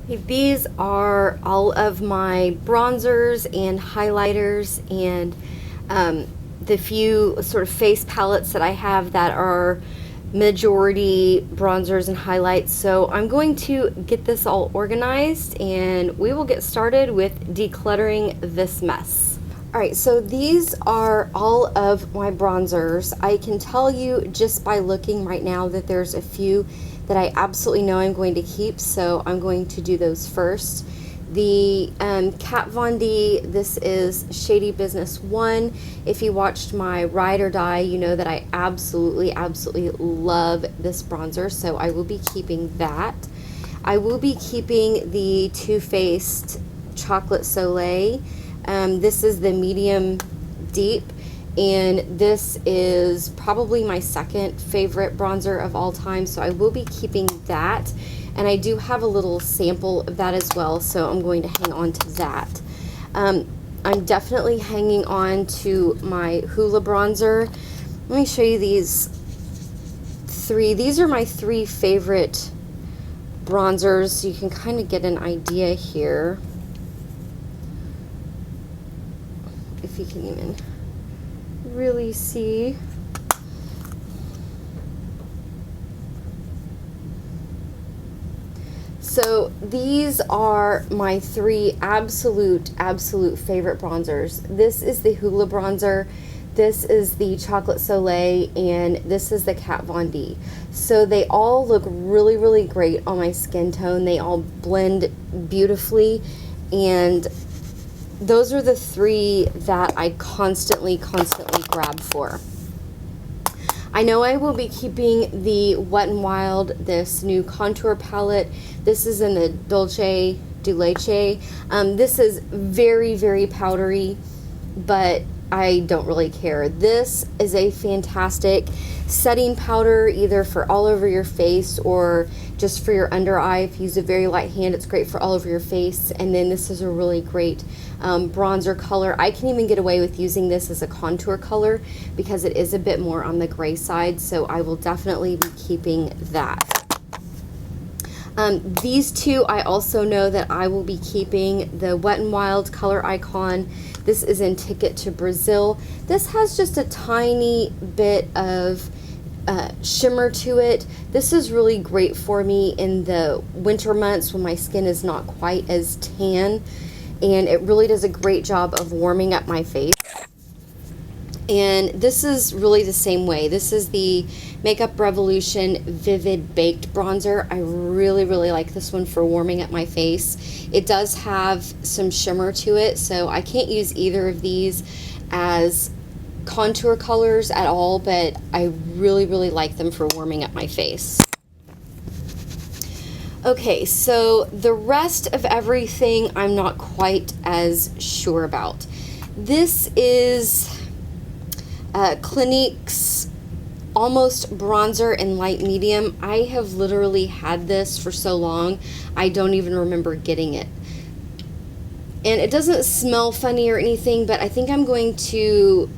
These are all of my bronzers and highlighters and the few sort of face palettes that I have that are majority bronzers and highlights. So I'm going to get this all organized and we will get started with decluttering this mess. Alright, so these are all of my bronzers. I can tell you just by looking right now that there's a few that I absolutely know I'm going to keep, so I'm going to do those first. The Kat Von D, this is Shady Business 1. If you watched my Ride or Die, you know that I absolutely love this bronzer, so I will be keeping that. I will be keeping the Too Faced Chocolate Soleil. This is the medium deep, and this is probably my second favorite bronzer of all time, so I will be keeping that. And I do have a little sample of that as well, so I'm going to hang on to that. I'm definitely hanging on to my Hoola bronzer. Let me show you these three. These are my three favorite bronzers, so you can kind of get an idea here. If you can even really see. So these are my three absolute favorite bronzers. This is the Hoola bronzer, this is the Chocolate Soleil, and this is the Kat Von D. So they all look really great on my skin tone. They all blend beautifully, and those are the three that I constantly grab for. I know I will be keeping the Wet n Wild, this new contour palette. This is in the Dolce de Leche. This is very powdery, but I don't really care. This is a fantastic setting powder, either for all over your face or just for your under eye. If you use a very light hand, it's great for all over your face. And then this is a really great bronzer color. I can even get away with using this as a contour color because it is a bit more on the gray side, so I will definitely be keeping that. These two I also know that I will be keeping. The Wet n Wild Color Icon. This is in Ticket to Brazil. This has just a tiny bit of shimmer to it. This is really great for me in the winter months when my skin is not quite as tan, and it really does a great job of warming up my face. And this is really the same way. This is the Makeup Revolution Vivid Baked Bronzer. I really like this one for warming up my face. It does have some shimmer to it, so I can't use either of these as contour colors at all, but I really like them for warming up my face. Okay, so the rest of everything I'm not quite as sure about. This is Clinique's Almost Bronzer in Light Medium. I have literally had this for so long, I don't even remember getting it. And it doesn't smell funny or anything, but I think I'm going to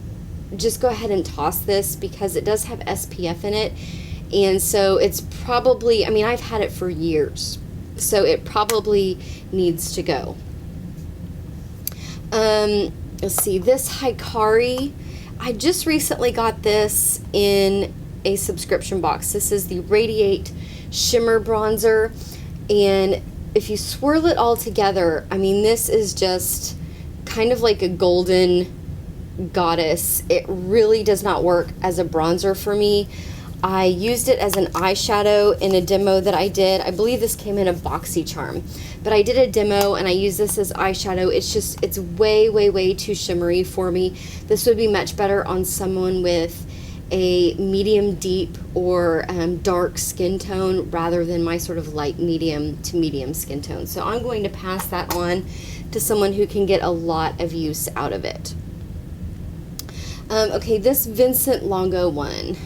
just go ahead and toss this because it does have SPF in it. And so it's probably, I mean, I've had it for years, so it probably needs to go. Let's see, this Hikari, I just recently got this in a subscription box. This is the Radiate Shimmer Bronzer, and if you swirl it all together, I mean, this is just kind of like a golden goddess. It really does not work as a bronzer for me. I used it as an eyeshadow in a demo that I did. I believe this came in a BoxyCharm, but I did a demo and I used this as eyeshadow. It's way too shimmery for me. This would be much better on someone with a medium deep or dark skin tone rather than my sort of light medium to medium skin tone. So I'm going to pass that on to someone who can get a lot of use out of it. Okay, this Vincent Longo one.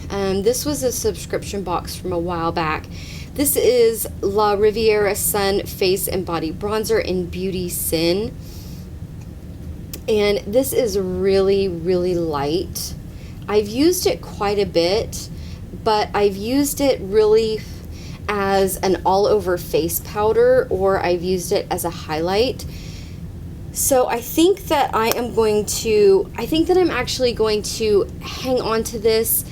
This was a subscription box from a while back. This is La Riviera Sun Face and Body Bronzer in Beauty Sin. And this is really light. I've used it quite a bit, but I've used it really as an all-over face powder, or I've used it as a highlight. So I think that I'm actually going to hang on to this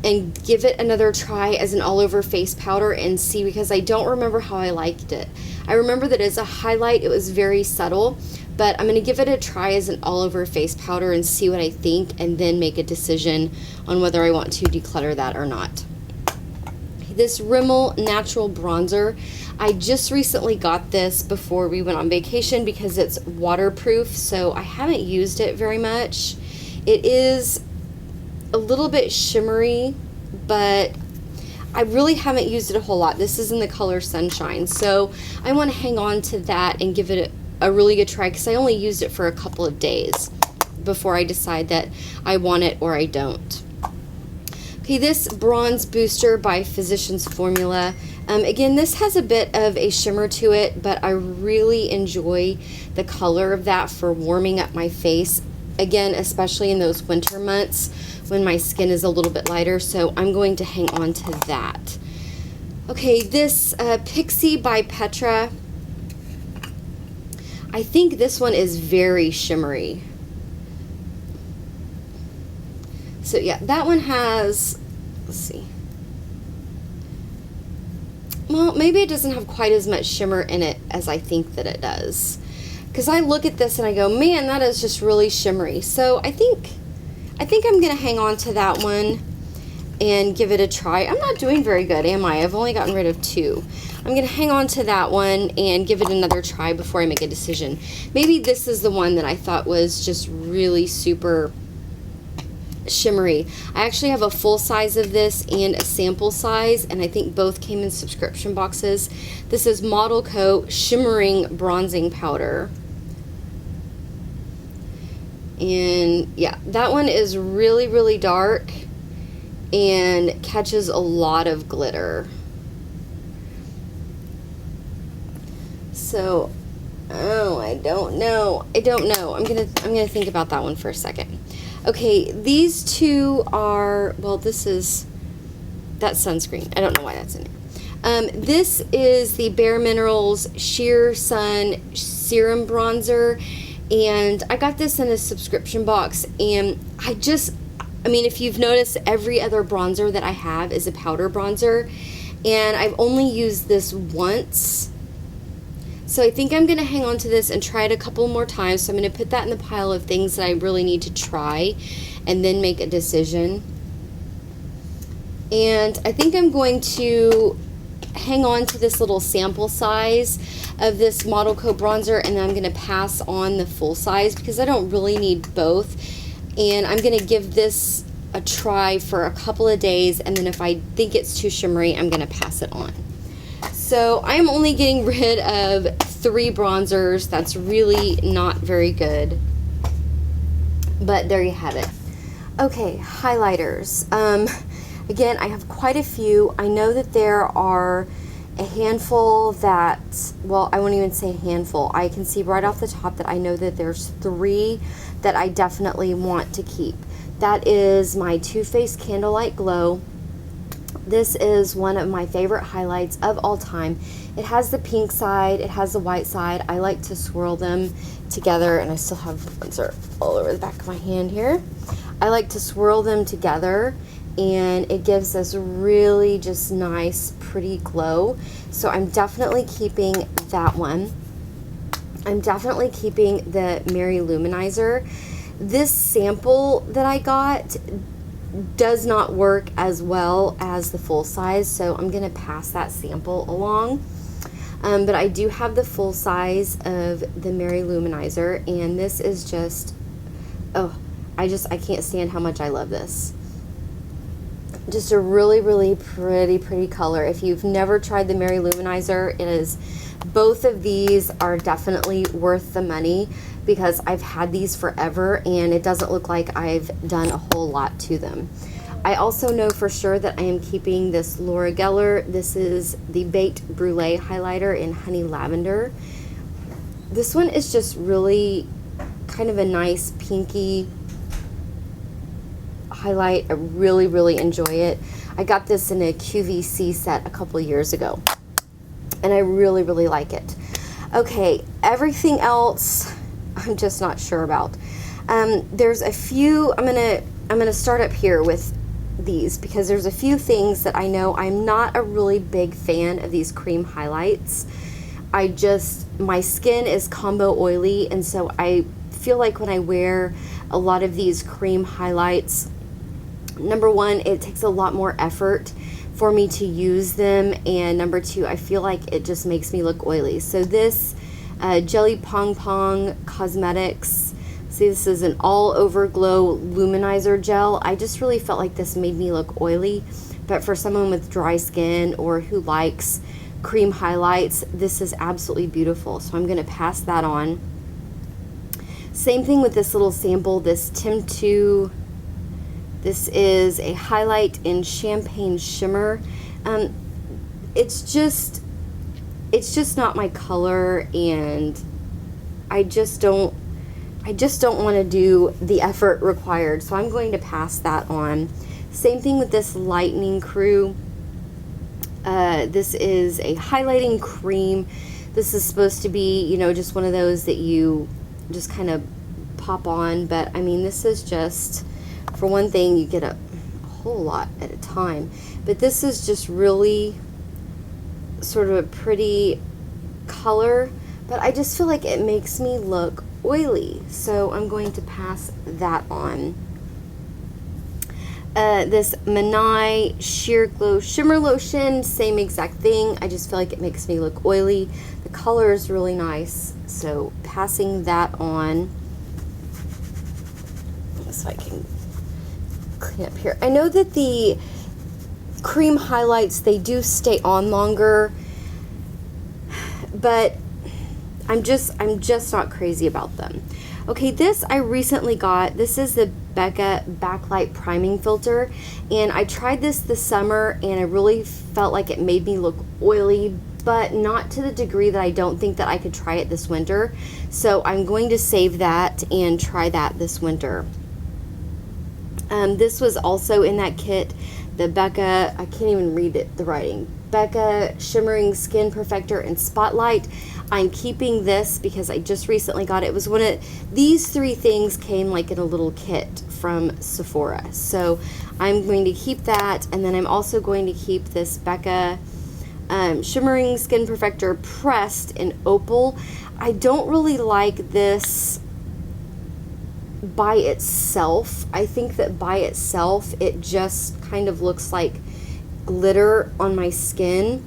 and give it another try as an all-over face powder and see, because I don't remember how I liked it. I remember that as a highlight it was very subtle, but I'm going to give it a try as an all-over face powder and see what I think, and then make a decision on whether I want to declutter that or not. This Rimmel Natural Bronzer, I just recently got this before we went on vacation because it's waterproof, so I haven't used it very much. It is a little bit shimmery, but I really haven't used it a whole lot. This is in the color Sunshine, so I want to hang on to that and give it a really good try, because I only used it for a couple of days before I decide that I want it or I don't. Okay, this Bronze Booster by Physicians Formula. Again, this has a bit of a shimmer to it, but I really enjoy the color of that for warming up my face. Again, especially in those winter months when my skin is a little bit lighter, so I'm going to hang on to that. Okay, this Pixie by Petra. I think this one is very shimmery. So yeah, that one has, let's see. Well, maybe it doesn't have quite as much shimmer in it as I think that it does. Because I look at this and I go, man, that is just really shimmery. So I think I'm going to hang on to that one and give it a try. I'm not doing very good, am I? I've only gotten rid of 2. I'm going to hang on to that one and give it another try before I make a decision. Maybe this is the one that I thought was just really super shimmery. I actually have a full size of this and a sample size, and I think both came in subscription boxes. This is Model Co. Shimmering Bronzing Powder. And yeah, that one is really, really dark and catches a lot of glitter. So, oh, I don't know. I'm gonna think about that one for a second. Okay, these two are, well, that's sunscreen. I don't know why that's in here. This is the Bare Minerals Sheer Sun Serum Bronzer, and I got this in a subscription box, and I mean, if you've noticed, every other bronzer that I have is a powder bronzer, and I've only used this once. So I think I'm going to hang on to this and try it a couple more times. So I'm going to put that in the pile of things that I really need to try and then make a decision. And I think I'm going to hang on to this little sample size of this Model Co bronzer, and then I'm going to pass on the full size because I don't really need both. And I'm going to give this a try for a couple of days, and then if I think it's too shimmery, I'm going to pass it on. So I'm only getting rid of 3 bronzers. That's really not very good, but there you have it. Okay, highlighters. Again, I have quite a few. I know that there are a handful that, well, I won't even say a handful. I can see right off the top that I know that there's 3 that I definitely want to keep. That is my Too Faced Candlelight Glow. This is one of my favorite highlights of all time. It has the pink side, it has the white side. I like to swirl them together, and I still have bronzer all over the back of my hand here. I like to swirl them together, and it gives this really just nice, pretty glow. So I'm definitely keeping that one. I'm definitely keeping the Mary Luminizer. This sample that I got does not work as well as the full size, so I'm going to pass that sample along. But I do have the full size of the Mary Luminizer, and this is just, oh, I can't stand how much I love this. Just a really, really pretty color. If you've never tried the Mary Luminizer, both of these are definitely worth the money because I've had these forever and it doesn't look like I've done a whole lot to them. I also know for sure that I am keeping this Laura Geller. This is the Baked Brulee highlighter in Honey Lavender. This one is just really kind of a nice pinky highlight. I really enjoy it. I got this in a QVC set a couple of years ago, and I really, really like it. Okay, everything else I'm just not sure about. There's a few, I'm gonna start up here with these because there's a few things that I know I'm not a really big fan of these cream highlights. My skin is combo oily, and so I feel like when I wear a lot of these cream highlights, number one, it takes a lot more effort for me to use them, and number two, I feel like it just makes me look oily. So this Jelly Pong Pong Cosmetics, see, this is an all over glow luminizer gel. I just really felt like this made me look oily, but for someone with dry skin or who likes cream highlights, this is absolutely beautiful. So I'm gonna pass that on. Same thing with this little sample, this Tim 2. This is a highlight in Champagne Shimmer. It's just not my color, and I just don't want to do the effort required, so I'm going to pass that on. Same thing with this Lightning Crew. This is a highlighting cream. This is supposed to be, you know, just one of those that you just kind of pop on, but I mean, this is just, for one thing, you get a whole lot at a time, but this is just really sort of a pretty color, but I just feel like it makes me look oily, so I'm going to pass that on. This Manai Sheer Glow Shimmer Lotion, same exact thing. I just feel like it makes me look oily. The color is really nice, so passing that on. So I can clean up here. I know that the cream highlights, they do stay on longer, but I'm just not crazy about them. Okay, this I recently got. This is the Becca Backlight Priming Filter, and I tried this summer, and I really felt like it made me look oily, but not to the degree that I don't think that I could try it this winter. So I'm going to save that and try that this winter. This was also in that kit, the Becca, I can't even read it, the writing, Becca Shimmering Skin Perfector and Spotlight. I'm keeping this because I just recently got it. It was one of these three things came like in a little kit from Sephora. So I'm going to keep that, and then I'm also going to keep this Becca Shimmering Skin Perfector Pressed in Opal. I don't really like this by itself. I think that by itself it just kind of looks like glitter on my skin,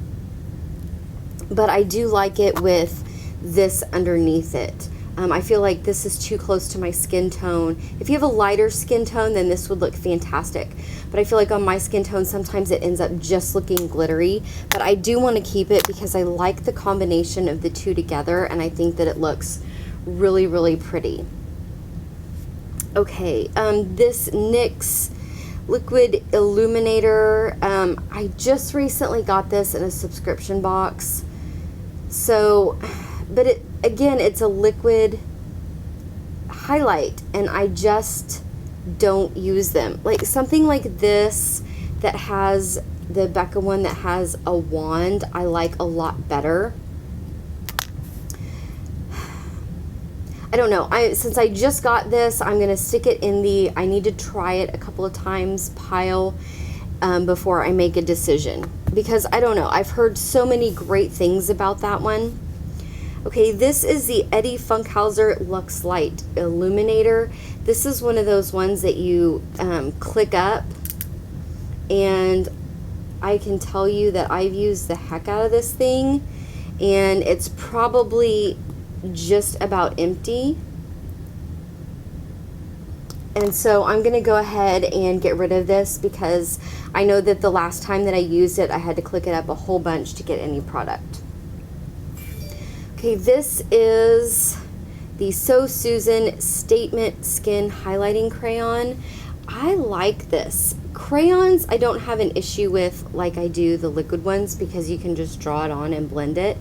but I do like it with this underneath it. I feel like this is too close to my skin tone. If you have a lighter skin tone, then this would look fantastic, but I feel like on my skin tone sometimes it ends up just looking glittery, but I do want to keep it because I like the combination of the two together, and I think that it looks really, really pretty. Okay, this NYX Liquid Illuminator, I just recently got this in a subscription box. So, but it's a liquid highlight, and I just don't use them. Like something like this that has the Becca one that has a wand, I like a lot better. I don't know. Since I just got this, I'm going to stick it in the I need to try it a couple of times pile before I make a decision. Because I don't know. I've heard so many great things about that one. Okay, this is the Eddie Funkhauser Luxe Light Illuminator. This is one of those ones that you click up, and I can tell you that I've used the heck out of this thing, and it's probably just about empty. And so I'm going to go ahead and get rid of this because I know that the last time that I used it, I had to click it up a whole bunch to get any product. Okay, this is the So Susan Statement Skin Highlighting Crayon. I like this. Crayons I don't have an issue with like I do the liquid ones because you can just draw it on and blend it.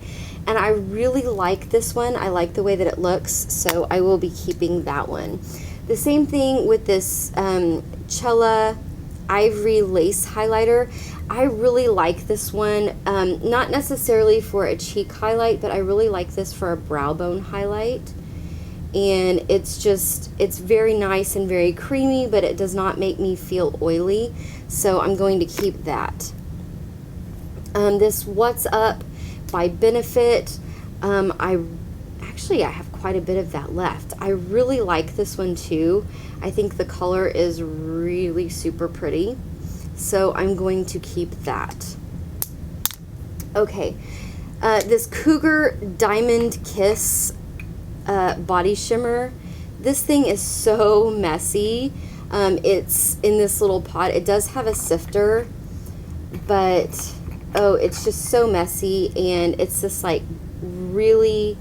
And I really like this one. I like the way that it looks, so I will be keeping that one. The same thing with this Cella Ivory Lace Highlighter. I really like this one, not necessarily for a cheek highlight, but I really like this for a brow bone highlight. And it's very nice and very creamy, but it does not make me feel oily, so I'm going to keep that. This What's Up by Benefit, I have quite a bit of that left. I really like this one too. I think the color is really super pretty, so I'm going to keep that. Okay, this Cougar Diamond Kiss body shimmer. This thing is so messy. It's in this little pot. It does have a sifter, but oh, it's just so messy, and it's this like really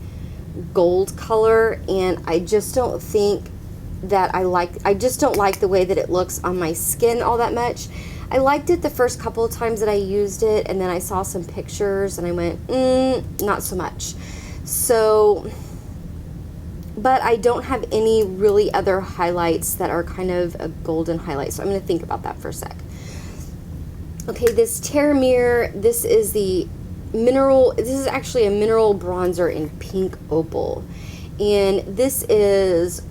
gold color, and I just don't think that I just don't like the way that it looks on my skin all that much. I liked it the first couple of times that I used it, and then I saw some pictures and I went, not so much. So, but I don't have any really other highlights that are kind of a golden highlight, so I'm going to think about that for a sec. Okay, this Terramere, this is actually a mineral bronzer in pink opal, and this is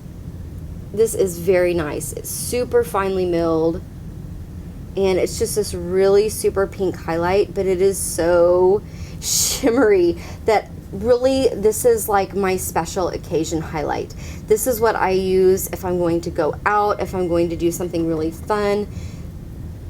very nice. It's super finely milled, and it's just this really super pink highlight, but it is so shimmery that really this is like my special occasion highlight. This is what I use if I'm going to go out, if I'm going to do something really fun.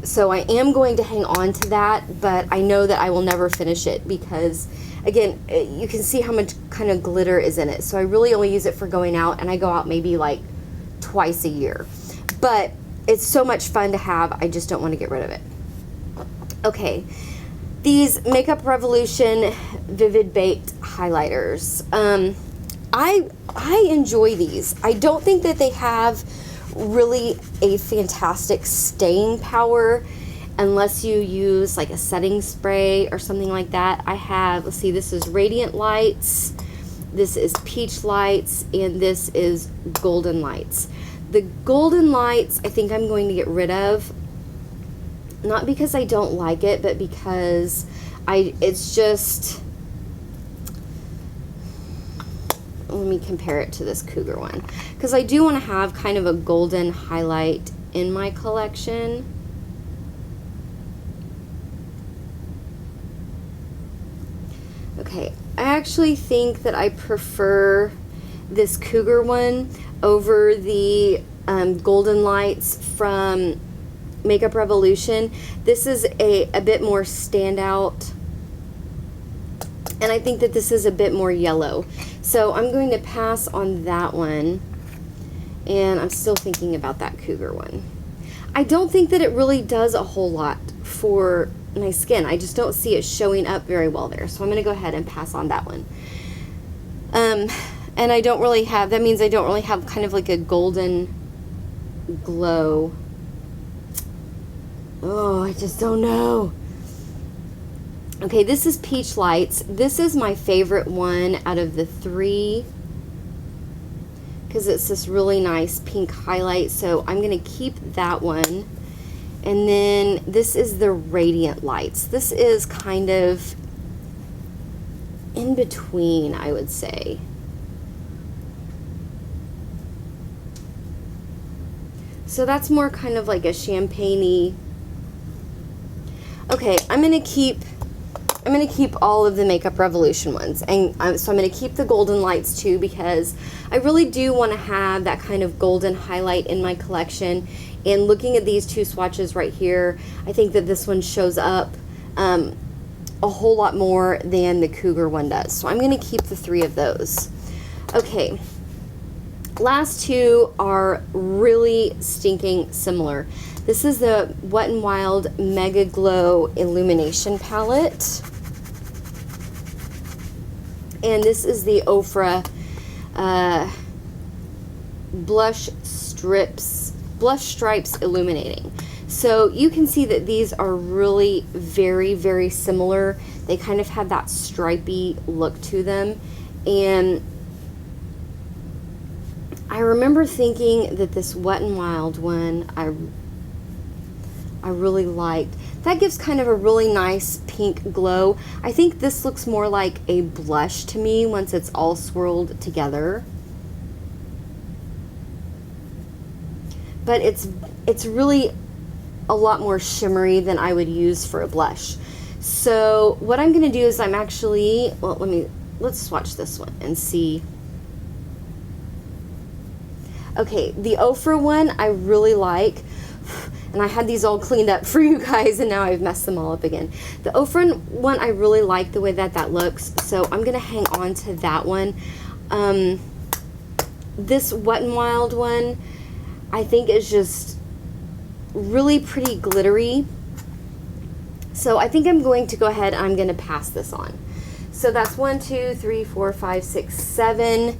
So I am going to hang on to that, but I know that I will never finish it because, again, you can see how much kind of glitter is in it. So I really only use it for going out, and I go out maybe like twice a year. But it's so much fun to have, I just don't want to get rid of it. Okay, these Makeup Revolution Vivid Baked highlighters. I enjoy these. I don't think that they have really a fantastic staying power unless you use like a setting spray or something like that. I have, let's see, this is Radiant Lights, this is Peach Lights, and this is Golden Lights. The Golden Lights I think I'm going to get rid of, not because I don't like it, but because it's just, let me compare it to this Cougar one, because I do want to have kind of a golden highlight in my collection. Okay, I actually think that I prefer this Cougar one over the Golden Lights from Makeup Revolution. This is a bit more standout, and I think that this is a bit more yellow. So I'm going to pass on that one, and I'm still thinking about that Cougar one. I don't think that it really does a whole lot for my skin. I just don't see it showing up very well there. So I'm going to go ahead and pass on that one. And I don't really have, that means I don't really have kind of like a golden glow. Oh, I just don't know. Okay, this is Peach Lights. This is my favorite one out of the three because it's this really nice pink highlight. So I'm going to keep that one. And then this is the Radiant Lights. This is kind of in between, I would say. So that's more kind of like a champagne-y. Okay, I'm gonna keep all of the Makeup Revolution ones, and so I'm gonna keep the Golden Lights too, because I really do want to have that kind of golden highlight in my collection. And looking at these two swatches right here, I think that this one shows up a whole lot more than the Cougar one does. So I'm gonna keep the three of those. Okay. Last two are really stinking similar. This is the Wet n Wild Mega Glow Illumination Palette. And this is the Ofra Blush Stripes Illuminating. So you can see that these are really very, very similar. They kind of have that stripy look to them. And I remember thinking that this Wet n Wild one, I really liked. That gives kind of a really nice pink glow. I think this looks more like a blush to me once it's all swirled together. But it's really a lot more shimmery than I would use for a blush. So what I'm going to do is I'm actually, well, let's swatch this one and see. Okay, the Ofra one I really like, and I had these all cleaned up for you guys, and now I've messed them all up again. The Ofra one, I really like the way that looks, so I'm going to hang on to that one. This Wet n Wild one, I think is just really pretty glittery. So I think I'm going to go ahead and I'm going to pass this on. So that's 1, 2, 3, 4, 5, 6, 7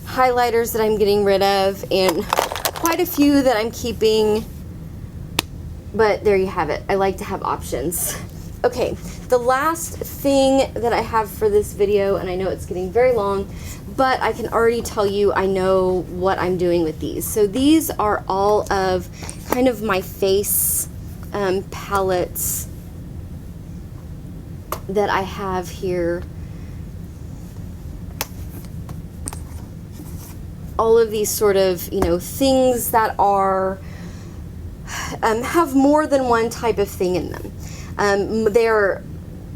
highlighters that I'm getting rid of, and quite a few that I'm keeping. But there you have it. I like to have options. Okay, the last thing that I have for this video, and I know it's getting very long, but I can already tell you I know what I'm doing with these. So these are all of kind of my face palettes that I have here. All of these sort of, you know, things that are have more than one type of thing in them. They're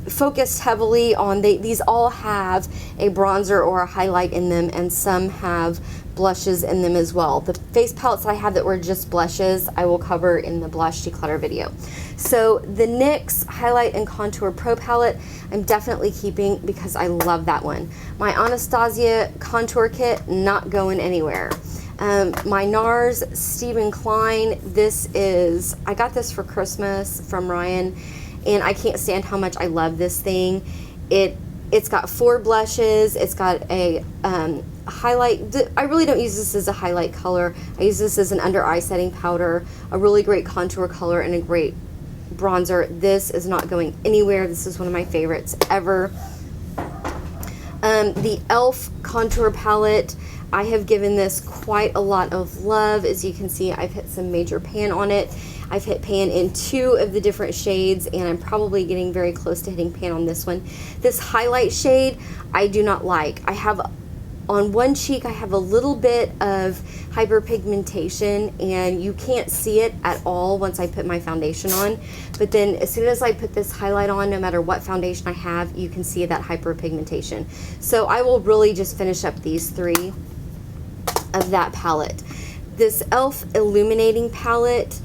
focused heavily on, these all have a bronzer or a highlight in them, and some have blushes in them as well. The face palettes I have that were just blushes, I will cover in the blush declutter video. So the NYX Highlight and Contour Pro Palette, I'm definitely keeping because I love that one. My Anastasia Contour Kit, not going anywhere. My NARS Stephen Klein, I got this for Christmas from Ryan, and I can't stand how much I love this thing. It's got 4 blushes, it's got a highlight. I really don't use this as a highlight color. I use this as an under eye setting powder, a really great contour color, and a great bronzer. This is not going anywhere. This is one of my favorites ever. The e.l.f. contour palette, I have given this quite a lot of love. As you can see, I've hit some major pan on it. I've hit pan in 2 of the different shades, and I'm probably getting very close to hitting pan on this one. This highlight shade, I do not like. I have, on one cheek, I have a little bit of hyperpigmentation, and you can't see it at all once I put my foundation on. But then as soon as I put this highlight on, no matter what foundation I have, you can see that hyperpigmentation. So I will really just finish up these 3 of that palette. This e.l.f. Illuminating Palette,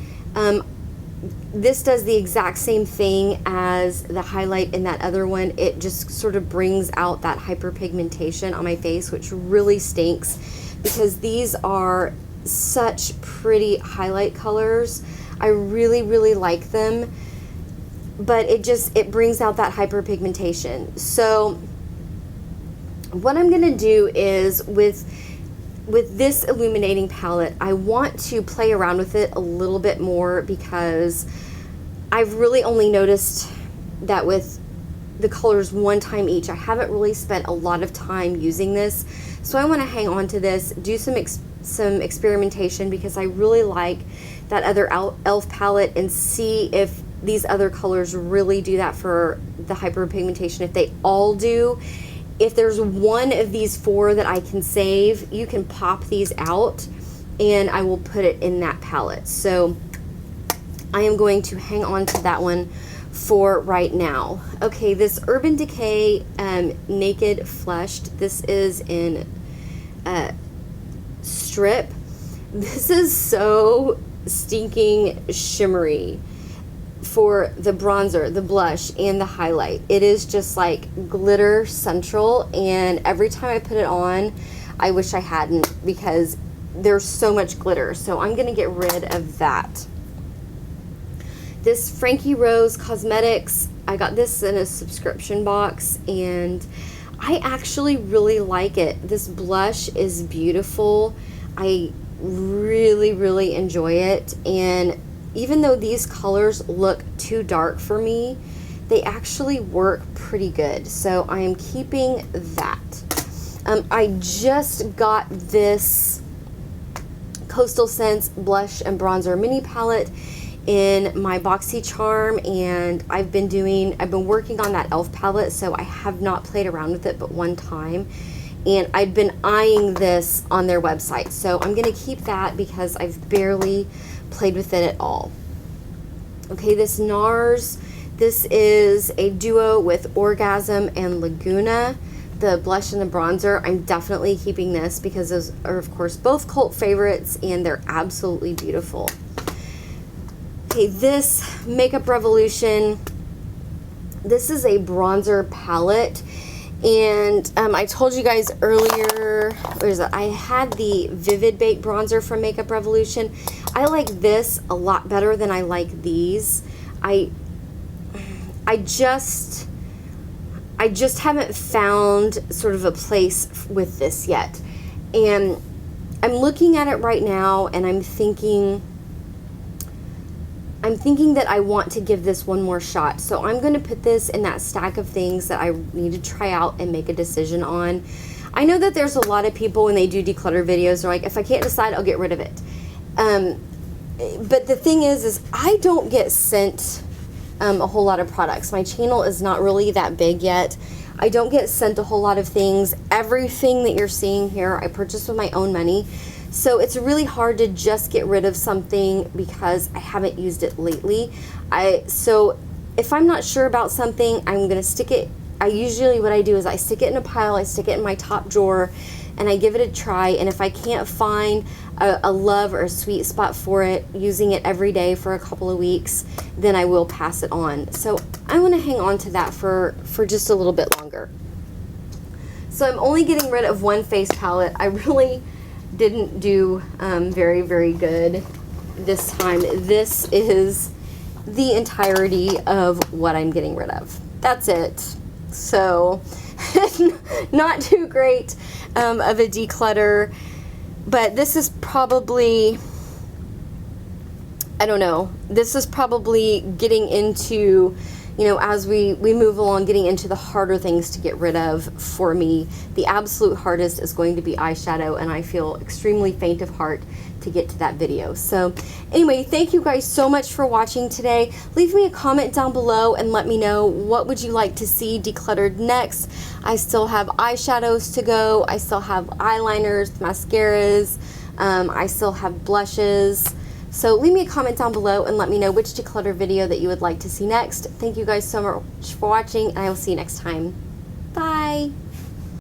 this does the exact same thing as the highlight in that other one. It just sort of brings out that hyperpigmentation on my face, which really stinks because these are such pretty highlight colors. I really, really like them, but it brings out that hyperpigmentation. So what I'm gonna do is with this illuminating palette, I want to play around with it a little bit more because I've really only noticed that with the colors one time each. I haven't really spent a lot of time using this. So I want to hang on to this, do some experimentation because I really like that other e.l.f. palette, and see if these other colors really do that for the hyperpigmentation. If they all do, if there's one of these 4 that I can save, you can pop these out and I will put it in that palette. So I am going to hang on to that one for right now. Okay, this Urban Decay Naked Flushed, this is in Strip. This is so stinking shimmery for the bronzer, the blush, and the highlight. It is just like glitter central, and every time I put it on, I wish I hadn't because there's so much glitter. So I'm gonna get rid of that. This Frankie Rose Cosmetics, I got this in a subscription box, and I actually really like it. This blush is beautiful. I really, really enjoy it, and even though these colors look too dark for me, they actually work pretty good. So I am keeping that. I just got this Coastal Scents Blush and Bronzer Mini Palette in my BoxyCharm, and I've been working on that e.l.f. palette, so I have not played around with it but one time. And I'd been eyeing this on their website, so I'm going to keep that because I've barely played with it at all. Okay, this NARS, this is a duo with Orgasm and Laguna, the blush and the bronzer. I'm definitely keeping this because those are, of course, both cult favorites, and they're absolutely beautiful. Okay, this Makeup Revolution, this is a bronzer palette. And I told you guys earlier, I had the Vivid Bake bronzer from Makeup Revolution. I like this a lot better than I like these. I just haven't found sort of a place with this yet. And I'm looking at it right now, and I'm thinking that I want to give this one more shot. So I'm going to put this in that stack of things that I need to try out and make a decision on. I know that there's a lot of people when they do declutter videos, they're like, if I can't decide, I'll get rid of it. But the thing is I don't get sent a whole lot of products. My channel is not really that big yet. I don't get sent a whole lot of things. Everything that you're seeing here, I purchased with my own money. So it's really hard to just get rid of something because I haven't used it lately. So if I'm not sure about something, I'm going to stick it. What I do is I stick it in a pile, I stick it in my top drawer, and I give it a try. And if I can't find a love or a sweet spot for it, using it every day for a couple of weeks, then I will pass it on. So I'm going to hang on to that for just a little bit longer. So I'm only getting rid of one face palette. I really didn't do very, very good this time. This is the entirety of what I'm getting rid of. That's it. So not too great of a declutter, but this is probably, I don't know, this is probably getting into, you know, as we move along, getting into the harder things to get rid of for me. The absolute hardest is going to be eyeshadow, and I feel extremely faint of heart to get to that video. So anyway, thank you guys so much for watching today. Leave me a comment down below and let me know what would you like to see decluttered next. I still have eyeshadows to go. I still have eyeliners, mascaras. I still have blushes. So leave me a comment down below and let me know which declutter video that you would like to see next. Thank you guys so much for watching, and I will see you next time. Bye!